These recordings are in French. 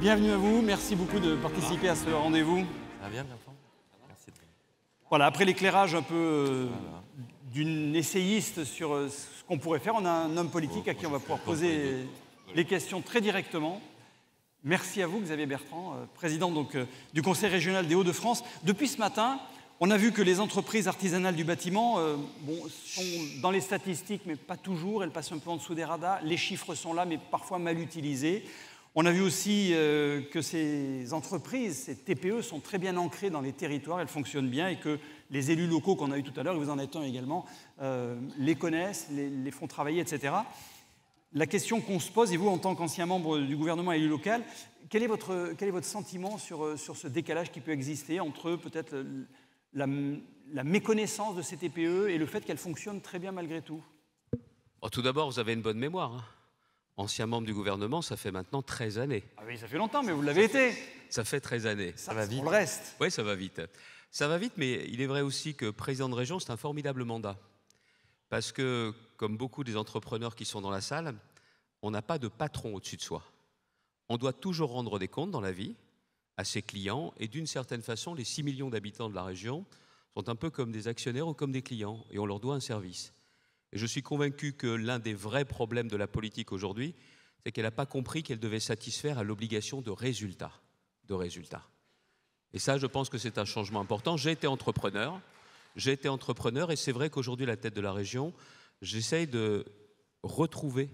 Bienvenue à vous, merci beaucoup de participer à ce rendez-vous. Ça va bien, Bertrand? Merci. Voilà, après l'éclairage un peu d'une essayiste sur ce qu'on pourrait faire, on a un homme politique à qui on va pouvoir poser les questions très directement. Merci à vous, Xavier Bertrand, président du Conseil régional des Hauts-de-France. Depuis ce matin, on a vu que les entreprises artisanales du bâtiment sont dans les statistiques, mais pas toujours. Elles passent un peu en dessous des radars. Les chiffres sont là, mais parfois mal utilisés. On a vu aussi que ces entreprises, ces TPE, sont très bien ancrées dans les territoires, elles fonctionnent bien et que les élus locaux qu'on a eu tout à l'heure, et vous en êtes un également, les connaissent, les font travailler, etc. La question qu'on se pose, et vous en tant qu'ancien membre du gouvernement élu local, quel est votre sentiment sur ce décalage qui peut exister entre peut-être la méconnaissance de ces TPE et le fait qu'elles fonctionnent très bien malgré tout? Tout d'abord, vous avez une bonne mémoire. Hein. Ancien membre du gouvernement, ça fait maintenant 13 années. Ah oui, ça fait longtemps, mais vous l'avez été. Ça fait 13 années. Ça va vite. On le reste. Oui, ça va vite. Ça va vite, mais il est vrai aussi que président de région, c'est un formidable mandat. Parce que, comme beaucoup des entrepreneurs qui sont dans la salle, on n'a pas de patron au-dessus de soi. On doit toujours rendre des comptes dans la vie à ses clients, et d'une certaine façon, les 6 millions d'habitants de la région sont un peu comme des actionnaires ou comme des clients, et on leur doit un service. Et je suis convaincu que l'un des vrais problèmes de la politique aujourd'hui, c'est qu'elle n'a pas compris qu'elle devait satisfaire à l'obligation de résultats. Et ça, je pense que c'est un changement important. J'ai été entrepreneur, et c'est vrai qu'aujourd'hui, à la tête de la région, j'essaye de retrouver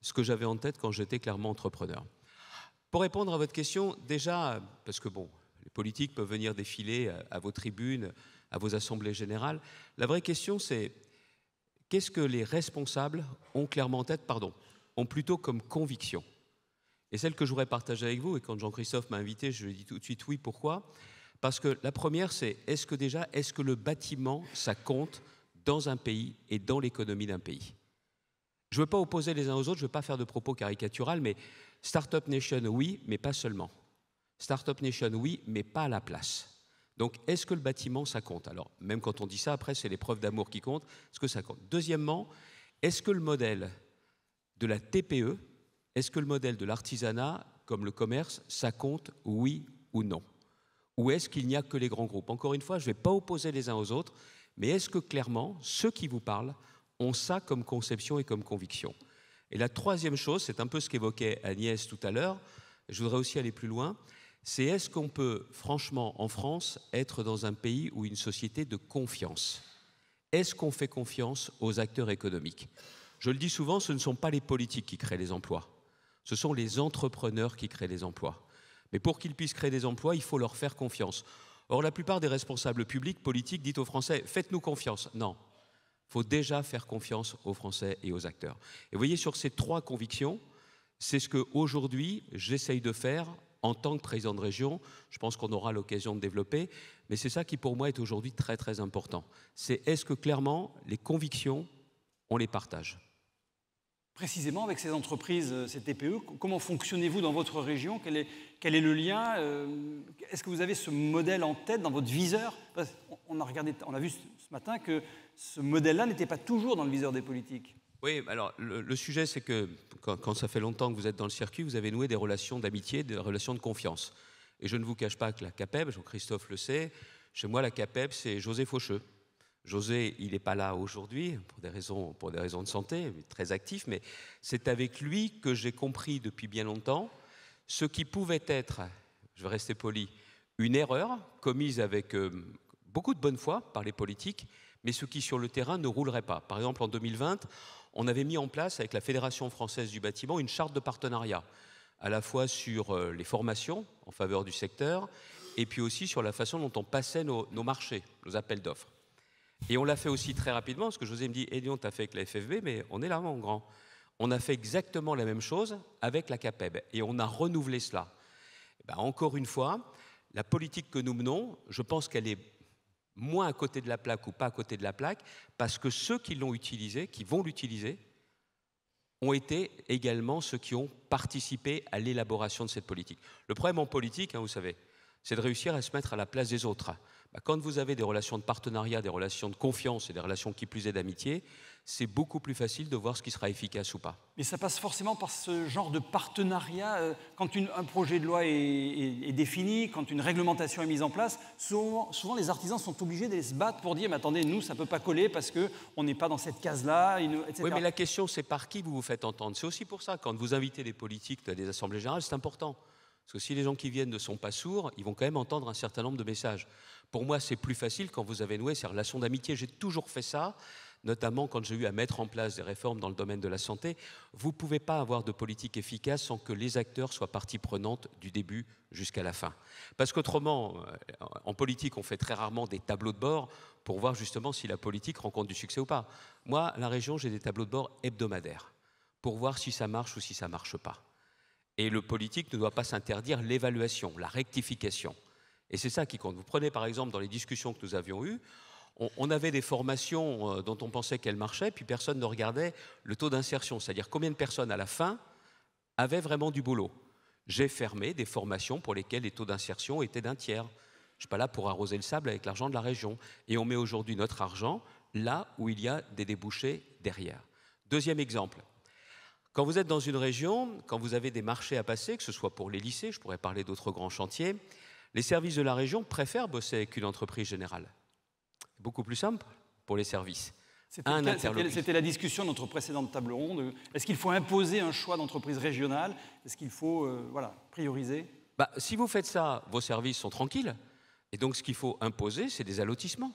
ce que j'avais en tête quand j'étais clairement entrepreneur. Pour répondre à votre question, déjà, parce que bon, les politiques peuvent venir défiler à vos tribunes, à vos assemblées générales, la vraie question, c'est qu'est-ce que les responsables ont clairement en tête, ont plutôt comme conviction? Et celle que je voudrais partager avec vous, et quand Jean-Christophe m'a invité, je lui ai dit tout de suite oui. Pourquoi? Parce que la première, c'est est-ce que le bâtiment, ça compte dans un pays et dans l'économie d'un pays? Je ne veux pas opposer les uns aux autres, je ne veux pas faire de propos caricatural, mais Startup Nation, oui, mais pas seulement. Startup Nation, oui, mais pas à la place. Donc, est-ce que le bâtiment, ça compte? Alors, même quand on dit ça, après, c'est les preuves d'amour qui comptent. Est-ce que ça compte? Deuxièmement, est-ce que le modèle de la TPE, est-ce que le modèle de l'artisanat, comme le commerce, ça compte, oui ou non? Ou est-ce qu'il n'y a que les grands groupes? Encore une fois, je ne vais pas opposer les uns aux autres, mais est-ce que clairement, ceux qui vous parlent ont ça comme conception et comme conviction? Et la troisième chose, c'est un peu ce qu'évoquait Agnès tout à l'heure, je voudrais aussi aller plus loin, c'est est-ce qu'on peut, franchement, en France, être dans un pays ou une société de confiance? Est-ce qu'on fait confiance aux acteurs économiques? Je le dis souvent, ce ne sont pas les politiques qui créent les emplois. Ce sont les entrepreneurs qui créent les emplois. Mais pour qu'ils puissent créer des emplois, il faut leur faire confiance. Or, la plupart des responsables publics, politiques, disent aux Français « faites-nous confiance ». Non, il faut déjà faire confiance aux Français et aux acteurs. Et vous voyez, sur ces trois convictions, c'est ce qu'aujourd'hui, j'essaye de faire en tant que président de région. Je pense qu'on aura l'occasion de développer, mais c'est ça qui, pour moi, est aujourd'hui très, très important. C'est est-ce que, clairement, les convictions, on les partage? Précisément, avec ces entreprises, ces TPE, comment fonctionnez-vous dans votre région? Quel est le lien? Est-ce que vous avez ce modèle en tête, dans votre viseur? On a vu ce matin que ce modèle-là n'était pas toujours dans le viseur des politiques. Oui, alors le sujet, c'est que quand ça fait longtemps que vous êtes dans le circuit, vous avez noué des relations d'amitié, des relations de confiance. Et je ne vous cache pas que la CAPEB, Jean-Christophe le sait, chez moi, la CAPEB, c'est José Faucheux. José, il n'est pas là aujourd'hui pour des raisons de santé, très actif, mais c'est avec lui que j'ai compris depuis bien longtemps ce qui pouvait être, je vais rester poli, une erreur commise avec beaucoup de bonne foi par les politiques, mais ce qui sur le terrain ne roulerait pas. Par exemple, en 2020, on avait mis en place avec la Fédération française du bâtiment une charte de partenariat, à la fois sur les formations en faveur du secteur, et puis aussi sur la façon dont on passait nos marchés, nos appels d'offres. Et on l'a fait aussi très rapidement, parce que José me dit « Elion, tu as fait avec la FFB, mais on est là, mon grand ». On a fait exactement la même chose avec la CAPEB, et on a renouvelé cela. Et bien, encore une fois, la politique que nous menons, je pense qu'elle est moins à côté de la plaque ou pas à côté de la plaque, parce que ceux qui l'ont utilisé, qui vont l'utiliser, ont été également ceux qui ont participé à l'élaboration de cette politique. Le problème en politique, vous savez, c'est de réussir à se mettre à la place des autres. Quand vous avez des relations de partenariat, des relations de confiance et des relations qui plus est d'amitié, c'est beaucoup plus facile de voir ce qui sera efficace ou pas. Mais ça passe forcément par ce genre de partenariat. Quand un projet de loi est défini, quand une réglementation est mise en place, souvent les artisans sont obligés d'aller se battre pour dire « mais attendez, nous, ça ne peut pas coller parce qu'on n'est pas dans cette case-là, etc. » Oui, mais la question, c'est par qui vous vous faites entendre. C'est aussi pour ça, quand vous invitez des politiques à des assemblées générales, c'est important. Parce que si les gens qui viennent ne sont pas sourds, ils vont quand même entendre un certain nombre de messages. Pour moi, c'est plus facile quand vous avez noué ces relations d'amitié. J'ai toujours fait ça, notamment quand j'ai eu à mettre en place des réformes dans le domaine de la santé. Vous ne pouvez pas avoir de politique efficace sans que les acteurs soient partie prenante du début jusqu'à la fin. Parce qu'autrement, en politique, on fait très rarement des tableaux de bord pour voir justement si la politique rencontre du succès ou pas. Moi, à la région, j'ai des tableaux de bord hebdomadaires pour voir si ça marche ou si ça ne marche pas. Et le politique ne doit pas s'interdire l'évaluation, la rectification. Et c'est ça qui compte. Vous prenez par exemple dans les discussions que nous avions eues, on avait des formations dont on pensait qu'elles marchaient, puis personne ne regardait le taux d'insertion, c'est-à-dire combien de personnes à la fin avaient vraiment du boulot. J'ai fermé des formations pour lesquelles les taux d'insertion étaient d'1 tiers. Je ne suis pas là pour arroser le sable avec l'argent de la région. Et on met aujourd'hui notre argent là où il y a des débouchés derrière. Deuxième exemple. Quand vous êtes dans une région, quand vous avez des marchés à passer, que ce soit pour les lycées, je pourrais parler d'autres grands chantiers, les services de la région préfèrent bosser avec une entreprise générale. Beaucoup plus simple pour les services. C'était la discussion de notre précédente table ronde. Est-ce qu'il faut imposer un choix d'entreprise régionale? Est-ce qu'il faut prioriser? Si vous faites ça, vos services sont tranquilles. Et donc, ce qu'il faut imposer, c'est des allotissements.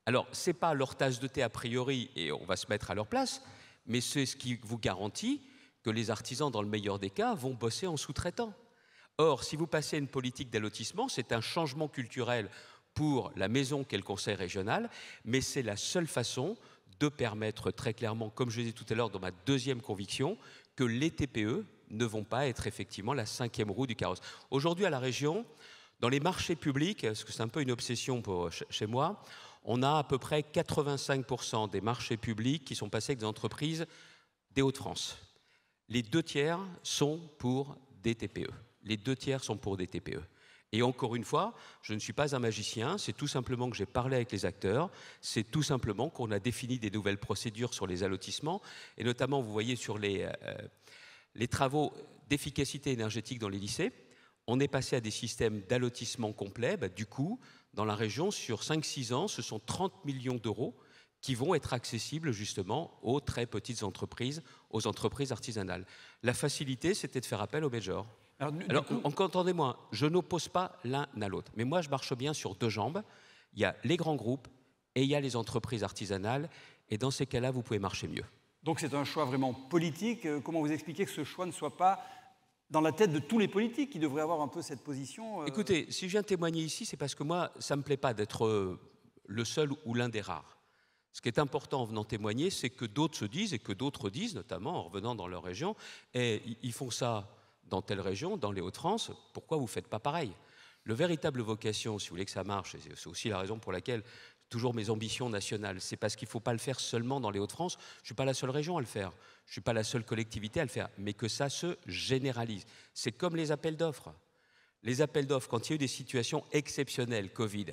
Alors, ce n'est pas leur tasse de thé a priori, et on va se mettre à leur place, mais c'est ce qui vous garantit que les artisans, dans le meilleur des cas, vont bosser en sous-traitant. Or, si vous passez à une politique d'allotissement, c'est un changement culturel pour la maison qu'est le conseil régional, mais c'est la seule façon de permettre très clairement, comme je l'ai dit tout à l'heure dans ma deuxième conviction, que les TPE ne vont pas être effectivement la 5e roue du carrosse. Aujourd'hui, à la région, dans les marchés publics, parce que c'est un peu une obsession chez moi, on a à peu près 85% des marchés publics qui sont passés avec des entreprises des Hauts-de-France. Les 2 tiers sont pour des TPE. Les 2 tiers sont pour des TPE. Et encore une fois, je ne suis pas un magicien, c'est tout simplement que j'ai parlé avec les acteurs, c'est tout simplement qu'on a défini des nouvelles procédures sur les allotissements, et notamment, vous voyez, sur les travaux d'efficacité énergétique dans les lycées, on est passé à des systèmes d'allotissement complet. Du coup, dans la région, sur 5-6 ans, ce sont 30 millions d'euros qui vont être accessibles justement aux très petites entreprises, aux entreprises artisanales. La facilité, c'était de faire appel aux majors. Alors entendez-moi, je n'oppose pas l'un à l'autre, mais moi je marche bien sur 2 jambes. Il y a les grands groupes et il y a les entreprises artisanales, et dans ces cas-là, vous pouvez marcher mieux. Donc c'est un choix vraiment politique. Comment vous expliquez que ce choix ne soit pas dans la tête de tous les politiques qui devraient avoir un peu cette position Écoutez, si je viens témoigner ici, c'est parce que moi, ça ne me plaît pas d'être le seul ou l'un des rares. Ce qui est important en venant témoigner, c'est que d'autres se disent, et que d'autres disent, notamment en revenant dans leur région, et ils font ça dans telle région, dans les Hauts-de-France, pourquoi vous ne faites pas pareil? Le véritable vocation, si vous voulez que ça marche, et c'est aussi la raison pour laquelle toujours mes ambitions nationales, c'est parce qu'il ne faut pas le faire seulement dans les Hauts-de-France. Je ne suis pas la seule région à le faire, je ne suis pas la seule collectivité à le faire, mais que ça se généralise. C'est comme les appels d'offres. Les appels d'offres, quand il y a eu des situations exceptionnelles, Covid,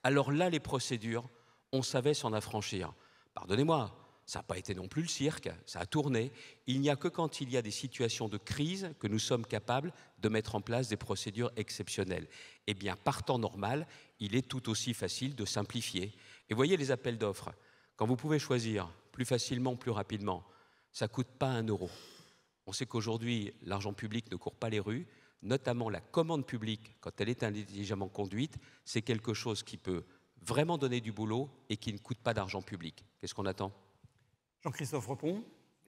alors là, les procédures, on savait s'en affranchir. Pardonnez-moi, ça n'a pas été non plus le cirque, ça a tourné. Il n'y a que quand il y a des situations de crise que nous sommes capables de mettre en place des procédures exceptionnelles. Eh bien, par temps normal, il est tout aussi facile de simplifier. Et voyez les appels d'offres. Quand vous pouvez choisir plus facilement, plus rapidement, ça ne coûte pas 1 euro. On sait qu'aujourd'hui, l'argent public ne court pas les rues, notamment la commande publique, quand elle est intelligemment conduite, c'est quelque chose qui peut vraiment donner du boulot et qui ne coûte pas d'argent public. Qu'est-ce qu'on attend ? Jean-Christophe Repon,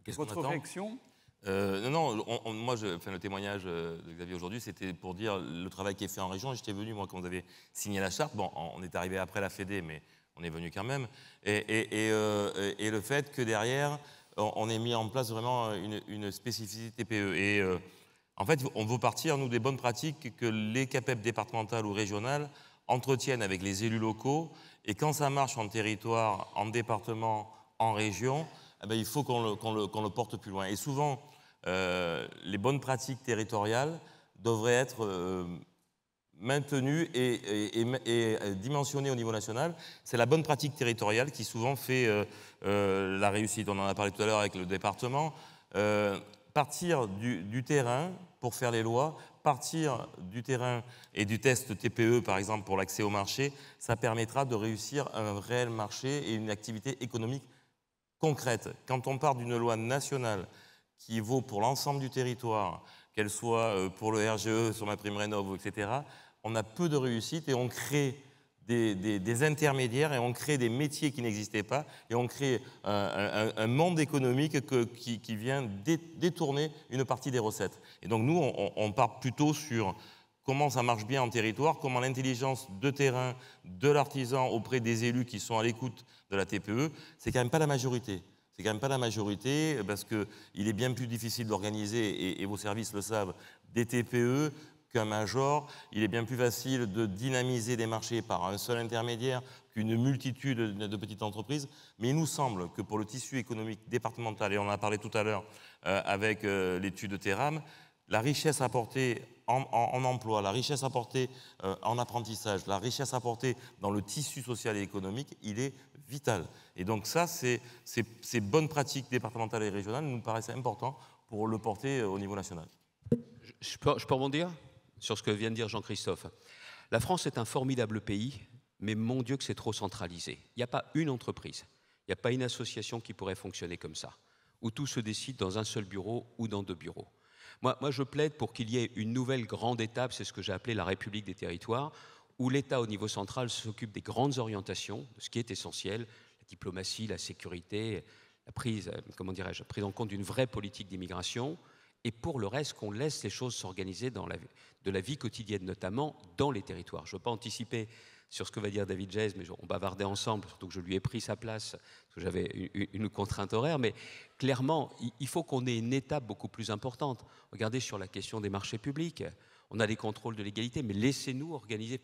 votre réaction ? Non, moi, le témoignage de Xavier aujourd'hui, c'était pour dire le travail qui est fait en région. J'étais venu, moi, quand vous avez signé la charte. Bon, on est arrivé après la Fédé, mais on est venu quand même. Et le fait que derrière, on ait mis en place vraiment une spécificité TPE. Et en fait, on veut partir, nous, des bonnes pratiques que les CAPEP départementales ou régionales entretiennent avec les élus locaux. Et quand ça marche en territoire, en département, en région, eh bien, il faut qu'on le porte plus loin. Et souvent, les bonnes pratiques territoriales devraient être maintenu et dimensionné au niveau national. C'est la bonne pratique territoriale qui souvent fait la réussite. On en a parlé tout à l'heure avec le département. Partir du terrain pour faire les lois, partir du terrain et du test TPE, par exemple, pour l'accès au marché, ça permettra de réussir un réel marché et une activité économique concrète. Quand on part d'une loi nationale qui vaut pour l'ensemble du territoire, qu'elle soit pour le RGE, sur ma prime rénov', etc., on a peu de réussite et on crée des intermédiaires et on crée des métiers qui n'existaient pas et on crée un monde économique qui vient détourner une partie des recettes. Et donc nous, on part plutôt sur comment ça marche bien en territoire, comment l'intelligence de terrain de l'artisan auprès des élus qui sont à l'écoute de la TPE, c'est quand même pas la majorité. C'est quand même pas la majorité parce qu'il est bien plus difficile d'organiser, et vos services le savent, des TPE qu'un major. Il est bien plus facile de dynamiser des marchés par un seul intermédiaire qu'une multitude de petites entreprises. Mais il nous semble que pour le tissu économique départemental, et on en a parlé tout à l'heure avec l'étude Terram, la richesse apportée en emploi, la richesse apportée en apprentissage, la richesse apportée dans le tissu social et économique, il est vital. Et donc ça, ces bonnes pratiques départementales et régionales nous paraissent importantes pour le porter au niveau national. Je peux rebondir sur ce que vient de dire Jean-Christophe. La France est un formidable pays, mais mon Dieu que c'est trop centralisé. Il n'y a pas une entreprise, il n'y a pas une association qui pourrait fonctionner comme ça, où tout se décide dans un seul bureau ou dans 2 bureaux. Moi, je plaide pour qu'il y ait une nouvelle grande étape, c'est ce que j'ai appelé la République des territoires, où l'État au niveau central s'occupe des grandes orientations, de ce qui est essentiel, la diplomatie, la sécurité, la prise en compte d'une vraie politique d'immigration, et pour le reste, qu'on laisse les choses s'organiser de la vie quotidienne, notamment dans les territoires. Je ne veux pas anticiper sur ce que va dire David Jez, mais on bavardait ensemble, surtout que je lui ai pris sa place, parce que j'avais une contrainte horaire, mais clairement, il faut qu'on ait une étape beaucoup plus importante. Regardez sur la question des marchés publics, on a les contrôles de légalité, mais laissez-nous organiser,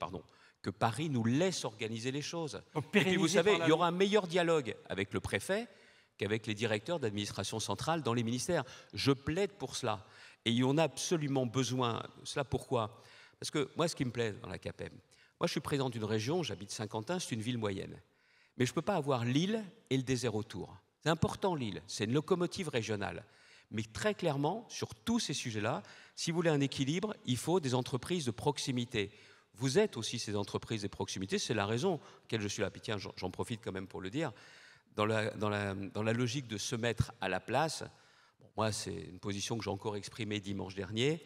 que Paris nous laisse organiser les choses. Et puis vous savez, il y aura un meilleur dialogue avec le préfet qu'avec les directeurs d'administration centrale dans les ministères. Je plaide pour cela. Et on a absolument besoin de cela. Pourquoi ? Parce que moi, ce qui me plaît dans la CAPEM, moi, je suis président d'une région, j'habite Saint-Quentin, c'est une ville moyenne. Mais je ne peux pas avoir l'île et le désert autour. C'est important, l'île, c'est une locomotive régionale. Mais très clairement, sur tous ces sujets-là, si vous voulez un équilibre, il faut des entreprises de proximité. Vous êtes aussi ces entreprises de proximité, c'est la raison pour laquelle je suis là. Puis tiens, j'en profite quand même pour le dire. Dans la logique de se mettre à la place, moi, c'est une position que j'ai encore exprimée dimanche dernier.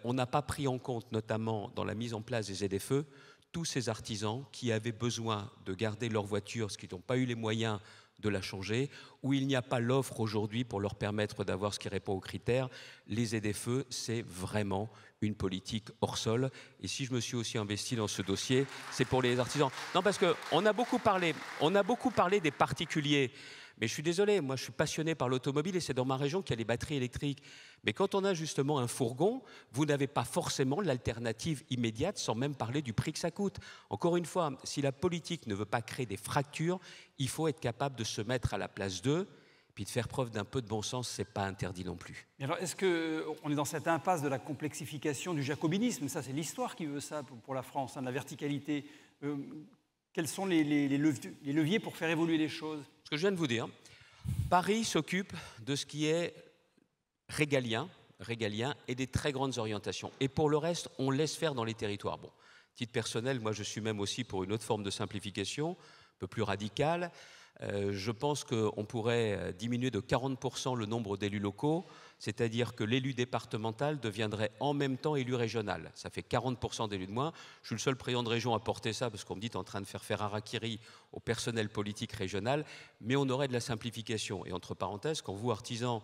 On n'a pas pris en compte, notamment dans la mise en place des ZFE, tous ces artisans qui avaient besoin de garder leur voiture, parce qu'ils n'ont pas eu les moyens de la changer, où il n'y a pas l'offre aujourd'hui pour leur permettre d'avoir ce qui répond aux critères. Les ZFE, c'est vraiment une politique hors sol. Et si je me suis aussi investi dans ce dossier, c'est pour les artisans. Non, parce qu'on a beaucoup parlé des particuliers. Mais je suis désolé, moi je suis passionné par l'automobile et c'est dans ma région qu'il y a les batteries électriques. Mais quand on a justement un fourgon, vous n'avez pas forcément l'alternative immédiate, sans même parler du prix que ça coûte. Encore une fois, si la politique ne veut pas créer des fractures, il faut être capable de se mettre à la place d'eux, puis de faire preuve d'un peu de bon sens, ce n'est pas interdit non plus. Et alors, est-ce qu'on est dans cette impasse de la complexification du jacobinisme ? Ça, c'est l'histoire qui veut ça pour la France, de la verticalité. Quels sont les leviers pour faire évoluer les choses ? Ce que je viens de vous dire, Paris s'occupe de ce qui est régalien et des très grandes orientations. Et pour le reste, on laisse faire dans les territoires. Bon, titre personnel, moi je suis même aussi pour une autre forme de simplification, un peu plus radicale. Je pense qu'on pourrait diminuer de 40% le nombre d'élus locaux, c'est-à-dire que l'élu départemental deviendrait en même temps élu régional. Ça fait 40% d'élus de moins. Je suis le seul président de région à porter ça, parce qu'on me dit en train de faire harakiri au personnel politique régional, mais on aurait de la simplification. Et entre parenthèses, quand vous, artisans,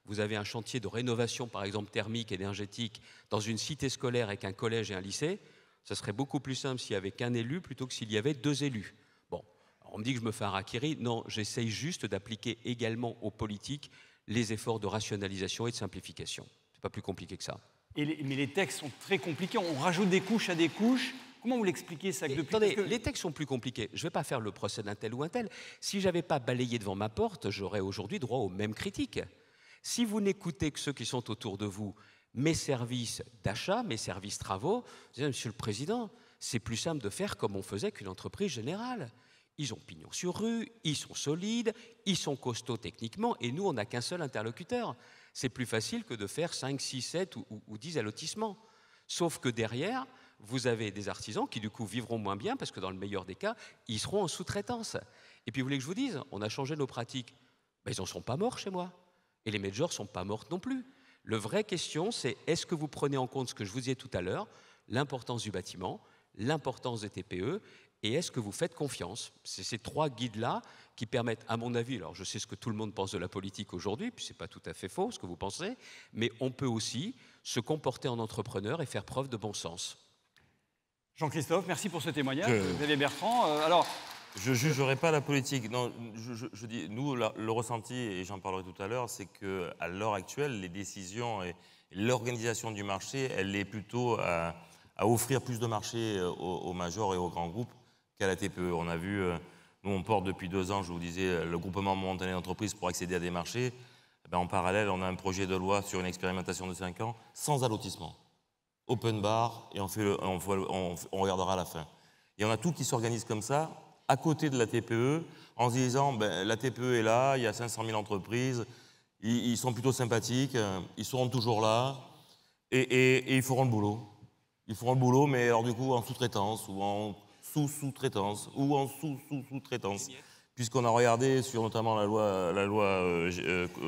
vous avez un chantier de rénovation, par exemple thermique, énergétique, dans une cité scolaire avec un collège et un lycée, ça serait beaucoup plus simple s'il y avait qu'un élu plutôt que s'il y avait 2 élus. Bon, on me dit que je me fais un harakiri. Non, j'essaye juste d'appliquer également aux politiques les efforts de rationalisation et de simplification. C'est pas plus compliqué que ça. Mais les textes sont très compliqués. On rajoute des couches à des couches. Comment vous l'expliquez ça Attendez, les textes sont plus compliqués. Je ne vais pas faire le procès d'un tel ou un tel. Si je n'avais pas balayé devant ma porte, j'aurais aujourd'hui droit aux mêmes critiques. Si vous n'écoutez que ceux qui sont autour de vous, mes services d'achat, mes services travaux. Je disais, Monsieur le Président, c'est plus simple de faire comme on faisait qu'une entreprise générale. Ils ont pignon sur rue, ils sont solides, ils sont costauds techniquement, et nous, on n'a qu'un seul interlocuteur. C'est plus facile que de faire 5, 6, 7 ou 10 allotissements. Sauf que derrière, vous avez des artisans qui, du coup, vivront moins bien, parce que dans le meilleur des cas, ils seront en sous-traitance. Et puis, vous voulez que je vous dise, on a changé nos pratiques. Ben, ils n'en sont pas morts chez moi. Et les majors ne sont pas mortes non plus. La vraie question, c'est est-ce que vous prenez en compte ce que je vous disais tout à l'heure, l'importance du bâtiment, l'importance des TPE, et est-ce que vous faites confiance? C'est ces trois guides-là qui permettent, à mon avis, alors je sais ce que tout le monde pense de la politique aujourd'hui, puis ce n'est pas tout à fait faux ce que vous pensez, mais on peut aussi se comporter en entrepreneur et faire preuve de bon sens. Jean-Christophe, merci pour ce témoignage. Xavier Bertrand, je ne jugerai pas la politique. Non, je dis, nous, le ressenti, et j'en parlerai tout à l'heure, c'est qu'à l'heure actuelle, les décisions et l'organisation du marché, elle est plutôt à offrir plus de marché aux majors et aux grands groupes qu'à la TPE. On a vu, nous on porte depuis 2 ans, je vous disais, le groupement momentané d'entreprise pour accéder à des marchés. En parallèle, on a un projet de loi sur une expérimentation de 5 ans, sans allotissement. Open bar, et on regardera à la fin. Et on a tout qui s'organise comme ça, à côté de la TPE, en se disant, la TPE est là, il y a 500 000 entreprises, ils sont plutôt sympathiques, ils seront toujours là, et ils feront le boulot. Ils feront le boulot, mais alors du coup en sous-traitance, ou en sous-sous-traitance, ou en sous-sous-sous-traitance. Puisqu'on a regardé sur notamment la loi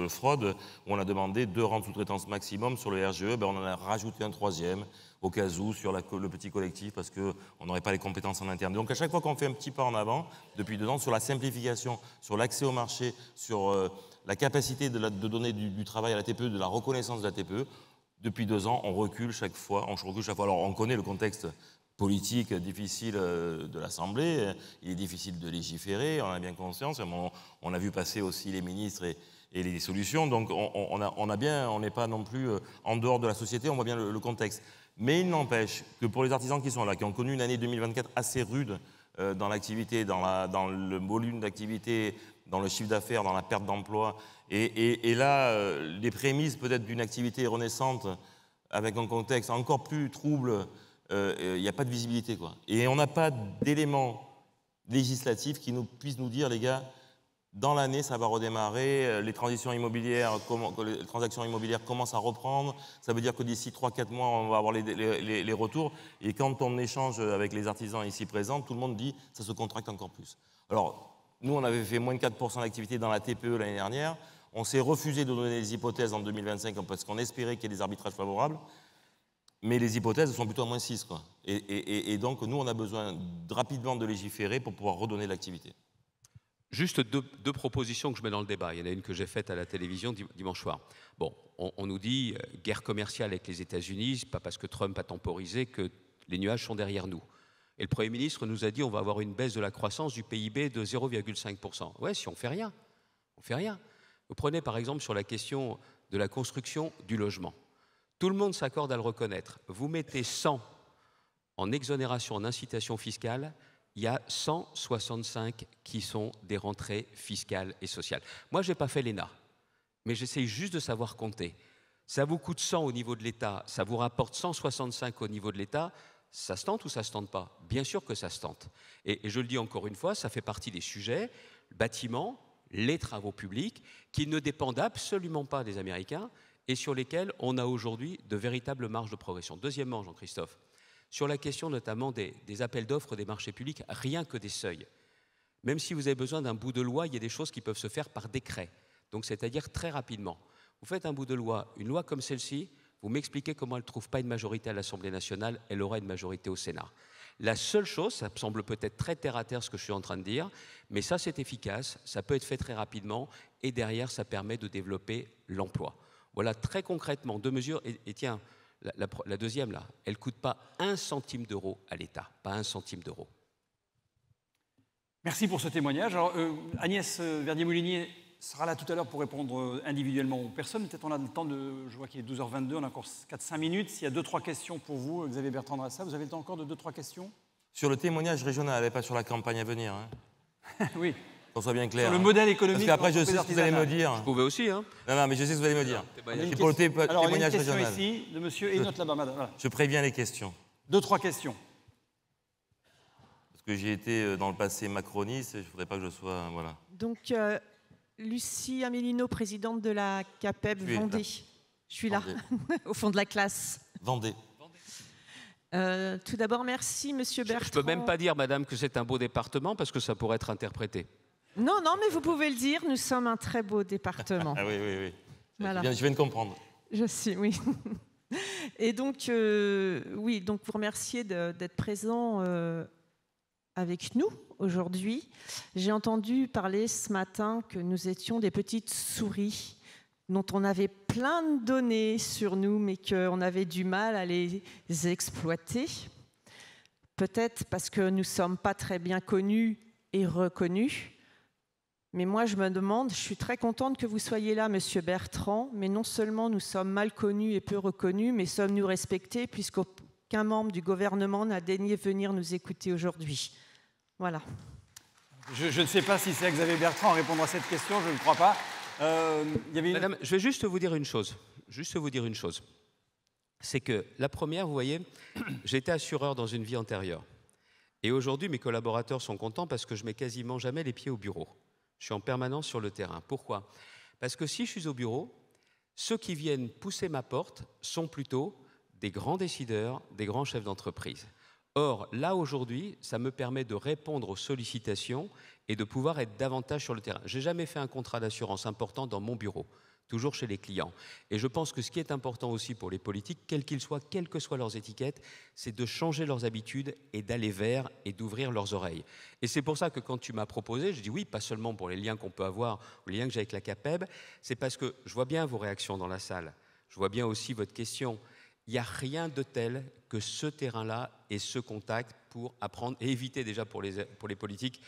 fraude, où on a demandé 2 rangs de sous-traitance maximum sur le RGE, on en a rajouté un 3e, au cas où, sur le petit collectif, parce qu'on n'aurait pas les compétences en interne. Donc à chaque fois qu'on fait un petit pas en avant, depuis 2 ans, sur la simplification, sur l'accès au marché, sur la capacité de donner du travail à la TPE, de la reconnaissance de la TPE, depuis 2 ans, on recule chaque fois. Alors on connaît le contexte politique difficile de l'Assemblée, il est difficile de légiférer, on a bien conscience, on a vu passer aussi les ministres et les solutions, donc on n'est pas non plus en dehors de la société, on voit bien le contexte. Mais il n'empêche que pour les artisans qui sont là, qui ont connu une année 2024 assez rude dans l'activité, dans le volume d'activité, dans le chiffre d'affaires, dans la perte d'emploi, et là, les prémices peut-être d'une activité renaissante avec un contexte encore plus trouble, il n'y a pas de visibilité, quoi. Et on n'a pas d'éléments législatifs qui puissent nous dire, les gars, dans l'année, ça va redémarrer, les transactions immobilières commencent à reprendre, ça veut dire que d'ici 3-4 mois, on va avoir les retours, et quand on échange avec les artisans ici présents, tout le monde dit, ça se contracte encore plus. Alors, nous, on avait fait moins de 4% d'activité dans la TPE l'année dernière, on s'est refusé de donner des hypothèses en 2025 parce qu'on espérait qu'il y ait des arbitrages favorables, mais les hypothèses sont plutôt à moins 6, quoi. Et donc, nous, on a besoin rapidement de légiférer pour pouvoir redonner l'activité. Juste deux propositions que je mets dans le débat. Il y en a une que j'ai faite à la télévision dimanche soir. Bon, on nous dit guerre commerciale avec les États-Unis, pas parce que Trump a temporisé que les nuages sont derrière nous. Et le Premier ministre nous a dit on va avoir une baisse de la croissance du PIB de 0,5%. Ouais, si on fait rien, on fait rien. Vous prenez par exemple sur la question de la construction du logement. Tout le monde s'accorde à le reconnaître. Vous mettez 100 en exonération, en incitation fiscale, il y a 165 qui sont des rentrées fiscales et sociales. Moi, je n'ai pas fait l'ENA, mais j'essaye juste de savoir compter. Ça vous coûte 100 au niveau de l'État, ça vous rapporte 165 au niveau de l'État, ça se tente ou ça ne se tente pas? Bien sûr que ça se tente. Et je le dis encore une fois, ça fait partie des sujets, le bâtiment, les travaux publics, qui ne dépendent absolument pas des Américains et sur lesquels on a aujourd'hui de véritables marges de progression. Deuxièmement, Jean-Christophe, sur la question notamment des appels d'offres des marchés publics, rien que des seuils. Même si vous avez besoin d'un bout de loi, il y a des choses qui peuvent se faire par décret, donc c'est-à-dire très rapidement. Vous faites un bout de loi, une loi comme celle-ci, vous m'expliquez comment elle ne trouve pas une majorité à l'Assemblée nationale, elle aura une majorité au Sénat. La seule chose, ça me semble peut-être très terre-à-terre ce que je suis en train de dire, mais ça c'est efficace, ça peut être fait très rapidement, et derrière ça permet de développer l'emploi. Voilà très concrètement 2 mesures, et tiens, la deuxième, là, elle ne coûte pas 1 centime d'euro à l'État, pas 1 centime d'euro. Merci pour ce témoignage. Alors, Agnès Verdier-Moulinier sera là tout à l'heure pour répondre individuellement aux personnes. Peut-être on a le temps je vois qu'il est 12h22, on a encore 4-5 minutes. S'il y a 2-3 questions pour vous, Xavier Bertrand Drassa, vous avez le temps encore de 2-3 questions? Sur le témoignage régional, et pas sur la campagne à venir. Hein. Oui. qu'on soit bien clair. Sur le modèle économique. Parce qu'après, je sais ce que vous allez me dire. Vous pouvez aussi, hein. Non, mais je sais ce que vous allez me dire. Alors, il y a Témoignage une question régional. ici de monsieur Enoch là-bas, madame. Voilà. Je préviens les questions. 2-3 questions. Parce que j'ai été dans le passé macroniste, et je ne voudrais pas que je sois... Voilà. Donc, Lucie Amélino, présidente de la CAPEB Je suis là. Vendée. Je suis là, Vendée. au fond de la classe. Vendée. Tout d'abord, merci, monsieur Bertrand. Je ne peux même pas dire, madame, que c'est un beau département parce que ça pourrait être interprété. Non, non, mais vous pouvez le dire, nous sommes un très beau département. Ah oui, oui, oui. Voilà. Je viens de comprendre. Je sais, oui. Et donc, oui, donc vous remercier d'être présent avec nous aujourd'hui. J'ai entendu parler ce matin que nous étions des petites souris dont on avait plein de données sur nous, mais qu'on avait du mal à les exploiter. Peut-être parce que nous ne sommes pas très bien connus et reconnus. Mais moi, je me demande, je suis très contente que vous soyez là, monsieur Bertrand, mais non seulement nous sommes mal connus et peu reconnus, mais sommes-nous respectés puisqu'aucun membre du gouvernement n'a daigné venir nous écouter aujourd'hui. Voilà. Je ne sais pas si c'est Xavier Bertrand à répondre à cette question, je ne crois pas. Il y avait une... Madame, je vais juste vous dire une chose. C'est que la première, vous voyez, j'étais assureur dans une vie antérieure. Et aujourd'hui, mes collaborateurs sont contents parce que je mets quasiment jamais les pieds au bureau. Je suis en permanence sur le terrain. Pourquoi ? Parce que si je suis au bureau, ceux qui viennent pousser ma porte sont plutôt des grands décideurs, des grands chefs d'entreprise. Or, là, aujourd'hui, ça me permet de répondre aux sollicitations et de pouvoir être davantage sur le terrain. Je n'ai jamais fait un contrat d'assurance important dans mon bureau, toujours chez les clients. Et je pense que ce qui est important aussi pour les politiques, quels qu'ils soient, quelles que soient leurs étiquettes, c'est de changer leurs habitudes et d'aller vers et d'ouvrir leurs oreilles. Et c'est pour ça que quand tu m'as proposé, je dis oui, pas seulement pour les liens qu'on peut avoir, ou les liens que j'ai avec la CAPEB, c'est parce que je vois bien vos réactions dans la salle, je vois bien aussi votre question. Il n'y a rien de tel que ce terrain-là et ce contact pour apprendre et éviter déjà pour les politiques,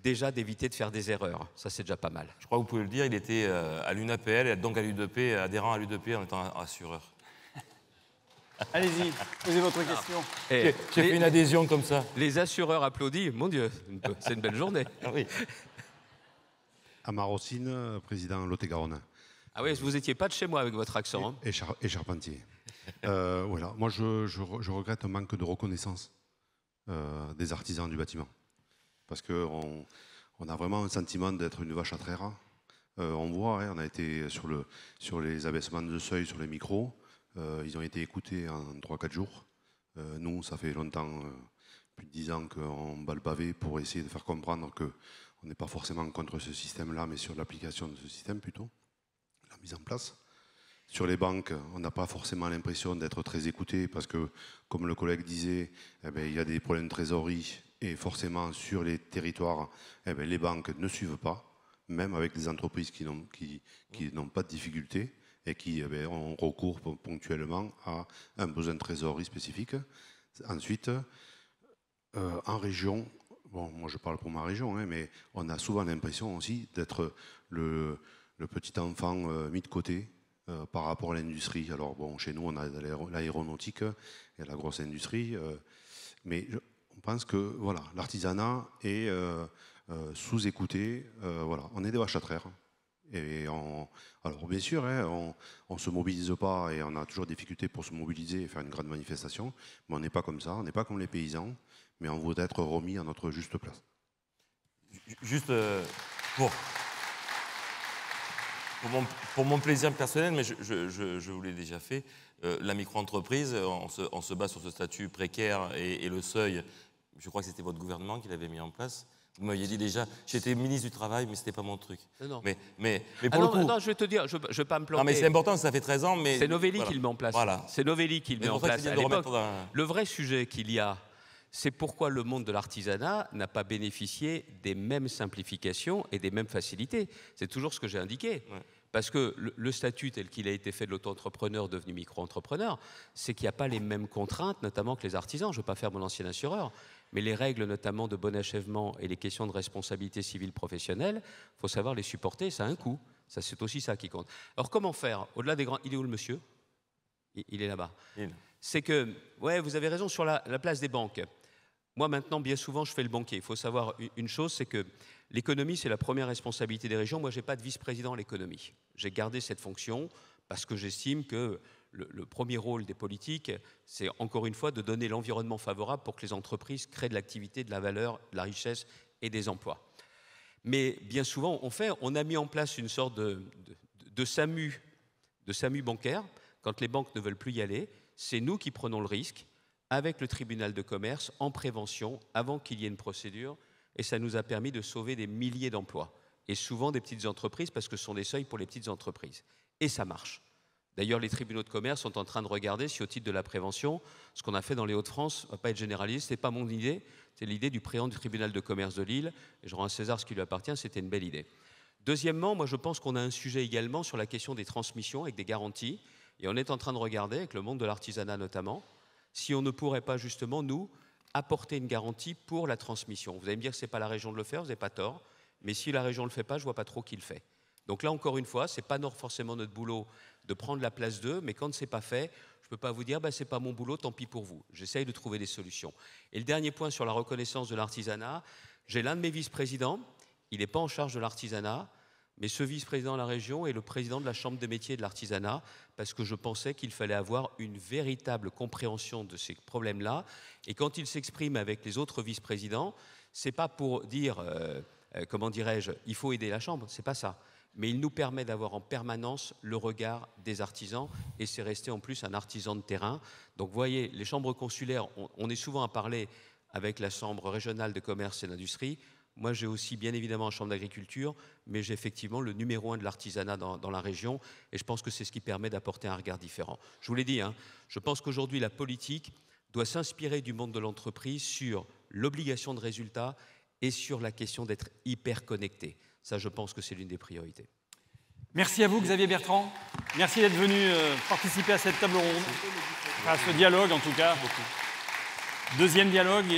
déjà d'éviter de faire des erreurs. Ça, c'est déjà pas mal. Je crois que vous pouvez le dire, il était à l'UNAPL, donc à l'U2P, adhérent à l'U2P en étant assureur. Allez-y, posez votre question. J'ai fait une adhésion comme ça. Les assureurs applaudissent, mon Dieu, c'est une belle journée. Ah oui. Amar Rossine, président Lot-et-Garonne. Ah oui, vous n'étiez pas de chez moi avec votre accent. Hein. Et charpentier. Voilà. Moi, je regrette un manque de reconnaissance des artisans du bâtiment. Parce qu'on a vraiment un sentiment d'être une vache à traire. On voit, on a été sur les abaissements de seuil, sur les micros. Ils ont été écoutés en 3-4 jours. Nous, ça fait longtemps, plus de 10 ans qu'on bat le pavé pour essayer de faire comprendre qu'on n'est pas forcément contre ce système-là, mais sur l'application de ce système plutôt, la mise en place. Sur les banques, on n'a pas forcément l'impression d'être très écouté parce que, comme le collègue disait, il y a des problèmes de trésorerie et forcément sur les territoires, les banques ne suivent pas, même avec des entreprises qui n'ont pas de difficultés et qui ont recours ponctuellement à un besoin de trésorerie spécifique. Ensuite, en région, bon, moi je parle pour ma région, mais on a souvent l'impression aussi d'être le petit enfant mis de côté par rapport à l'industrie. Alors bon, chez nous, on a l'aéronautique et la grosse industrie, mais on pense que voilà, l'artisanat est sous-écouté. Voilà, on est des vaches à traire. Et alors bien sûr, on ne se mobilise pas et on a toujours des difficultés pour se mobiliser et faire une grande manifestation, mais on n'est pas comme ça, on n'est pas comme les paysans, mais on veut être remis à notre juste place. Juste pour mon plaisir personnel, mais je vous l'ai déjà fait, la micro-entreprise, on se base sur ce statut précaire et le seuil, je crois que c'était votre gouvernement qui l'avait mis en place. Vous m'aviez dit déjà, j'étais ministre du Travail, mais ce n'était pas mon truc. Non. Mais pour le coup... Non, je vais te dire, je ne vais pas me planter. Non, mais c'est important, ça fait 13 ans, mais... C'est Novelli qui le met en place. Voilà. C'est Novelli qui le met en place à l'époque. Dans... Le vrai sujet qu'il y a, c'est pourquoi le monde de l'artisanat n'a pas bénéficié des mêmes simplifications et des mêmes facilités. C'est toujours ce que j'ai indiqué. Ouais. Parce que le statut tel qu'il a été fait de l'auto-entrepreneur devenu micro-entrepreneur, c'est qu'il n'y a pas les mêmes contraintes, notamment que les artisans. Je ne veux pas faire mon ancien assureur, mais les règles notamment de bon achèvement et les questions de responsabilité civile professionnelle, il faut savoir les supporter, ça a un coût. Ça, c'est aussi ça qui compte. Alors comment faire ? Au-delà des grands... Il est où le monsieur ? Il est là-bas. C'est que, ouais, vous avez raison sur la place des banques. moi maintenant, bien souvent, je fais le banquier. Il faut savoir une chose, c'est que l'économie, c'est la première responsabilité des régions. Moi, je n'ai pas de vice-président à l'économie. J'ai gardé cette fonction parce que j'estime que le premier rôle des politiques, c'est encore une fois de donner l'environnement favorable pour que les entreprises créent de l'activité, de la valeur, de la richesse et des emplois. Mais bien souvent, on a mis en place une sorte de SAMU bancaire. Quand les banques ne veulent plus y aller, c'est nous qui prenons le risque avec le tribunal de commerce en prévention avant qu'il y ait une procédure. Et ça nous a permis de sauver des milliers d'emplois. Et souvent des petites entreprises parce que ce sont des seuils pour les petites entreprises. Et ça marche. D'ailleurs, les tribunaux de commerce sont en train de regarder si, au titre de la prévention, ce qu'on a fait dans les Hauts-de-France ne va pas être généralisé. Ce n'est pas mon idée, c'est l'idée du président du tribunal de commerce de Lille. Et je rends à César ce qui lui appartient, c'était une belle idée. Deuxièmement, moi je pense qu'on a un sujet également sur la question des transmissions avec des garanties. Et on est en train de regarder, avec le monde de l'artisanat notamment, si on ne pourrait pas justement, nous, apporter une garantie pour la transmission. Vous allez me dire que ce n'est pas la région de le faire, vous n'avez pas tort. Mais si la région ne le fait pas, je ne vois pas trop qui le fait. Donc là, encore une fois, ce n'est pas forcément notre boulot de prendre la place d'eux, mais quand ce n'est pas fait, je ne peux pas vous dire ce n'est pas mon boulot, tant pis pour vous. J'essaye de trouver des solutions. Et le dernier point sur la reconnaissance de l'artisanat, j'ai l'un de mes vice-présidents, il n'est pas en charge de l'artisanat, mais ce vice-président de la région est le président de la Chambre des métiers de l'artisanat, parce que je pensais qu'il fallait avoir une véritable compréhension de ces problèmes-là. Et quand il s'exprime avec les autres vice-présidents, ce n'est pas pour dire, comment dirais-je, il faut aider la Chambre, ce n'est pas ça. Mais il nous permet d'avoir en permanence le regard des artisans, et c'est resté en plus un artisan de terrain. Donc vous voyez, les chambres consulaires, on est souvent à parler avec la Chambre régionale de commerce et d'industrie. Moi, j'ai aussi bien évidemment une chambre d'agriculture, mais j'ai effectivement le numéro 1 de l'artisanat dans la région, et je pense que c'est ce qui permet d'apporter un regard différent. Je vous l'ai dit, je pense qu'aujourd'hui, la politique doit s'inspirer du monde de l'entreprise sur l'obligation de résultat et sur la question d'être hyper connecté. Ça, je pense que c'est l'une des priorités. Merci à vous, Xavier Bertrand. Merci d'être venu participer à cette table ronde, à ce dialogue en tout cas. Deuxième dialogue.